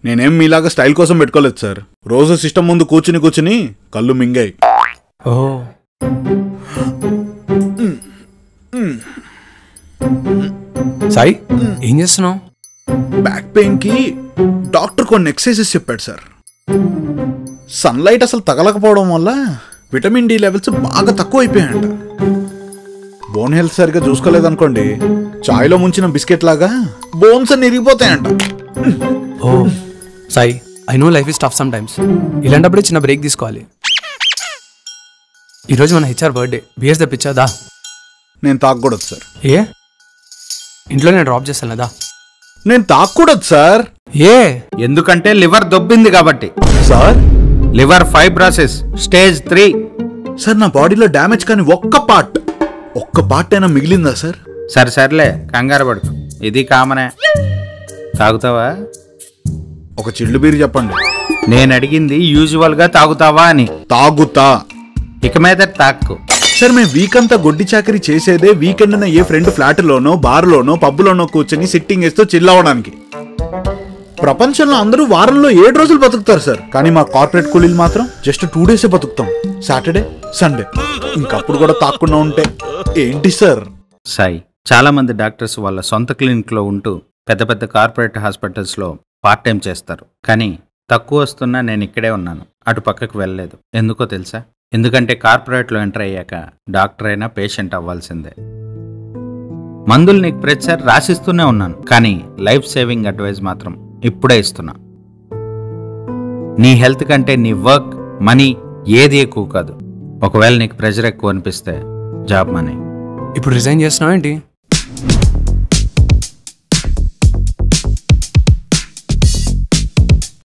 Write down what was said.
నేనేం మీలాగా స్టైల్ కోసం పెట్టుకోలేదు సార్. రోజు సిస్టమ్ ముందు కూర్చుని కళ్ళు మింగాయి. ఓహో. సాయి ఏం చేస్తున్నావు? బ్యాక్ పెయిన్ కి డాక్టర్ కొన్ని ఎక్సర్సైజెస్ చెప్పాడు సార్. సన్లైట్ అసలు తగలకపోవడం వల్ల విటమిన్ డి లెవెల్స్ బాగా తక్కువ అయిపోయాయంట. బోన్ హెల్త్ సరిగ్గా చూసుకోలేదనుకోండి, చాయ్లో ముంచిన బిస్కెట్ లాగా బోన్స్ అన్ని ఇరిగిపోతాయంట. Oh Sai, I know life is tough sometimes. ఇలాంటప్పుడే చిన్న బ్రేక్ తీసుకోవాలి. ఈరోజు మన హెచ్ఆర్ బర్త్డే. బియర్స్ తెప్పించాదా? నేను తాగకూడదు సార్. ఏ? ఇంట్లో నేను డ్రాప్ చేస్తాను కదా. నేను తాగకూడదు సార్. ఏ? ఎందుకంటే లివర్ దొబ్బింది కాబట్టి. Sir, liver fibrosis stage 3. Sir నా బాడీలో డ్యామేజ్ కానీ ఒక్క పార్ట్ అయినా మిగిలిందా సార్? సర్లే కంగారు పడుకు, ఇది కామనే. తాగుతావా? ఒక చిల్లు బీరు చెప్పండి. నేను అడిగింది యూజువల్ గా తాగుతావా అని. తాగుతా. ఇక మీద తాక్కు. సార్, మేము వీక్ అంతా గొడ్డి చాకరీ చేసేదే వీకెండ్న ఏ ఫ్రెండ్ ఫ్లాట్లోనో బార్లోనో పబ్లోనో కూర్చొని సిట్టింగ్ వేస్తూ చిల్ అవ్వడానికి. ప్రపంచంలో అందరూ వారంలో 7 రోజులు బతుకుతారు సార్. కానీ మా కార్పొరేట్ కూలీలు మాత్రం జస్ట్ 2 డేసే బతుకుతాం, సాటర్డే సండే. ఇంకప్పుడు కూడా తాకుండా ఉంటే ఏంటి సార్? సాయి, చాలా మంది డాక్టర్స్ వాళ్ళ సొంత క్లినిక్ లో ఉంటూ పెద్ద పెద్ద కార్పొరేట్ హాస్పిటల్స్ లో పార్ట్ టైం చేస్తారు. కానీ తక్కువ వస్తున్నా నేను ఇక్కడే ఉన్నాను, అటు పక్కకు వెళ్ళలేదు. ఎందుకో తెలుసా? ఎందుకంటే కార్పొరేట్లో ఎంటర్ అయ్యాక డాక్టర్ అయినా పేషెంట్ అవ్వాల్సిందే. మందులు నీకు ప్రతిసారి రాసిస్తూనే ఉన్నాను, కానీ లైఫ్ సేవింగ్ అడ్వైజ్ మాత్రం ఇప్పుడే ఇస్తున్నా. నీ హెల్త్ కంటే నీ వర్క్, మనీ ఏది ఎక్కువ కాదు. ఒకవేళ నీకు ప్రెషర్ ఎక్కువ అనిపిస్తే జాబ్ మనీ. ఇప్పుడు రిజైన్ చేస్తున్నావు ఏంటి?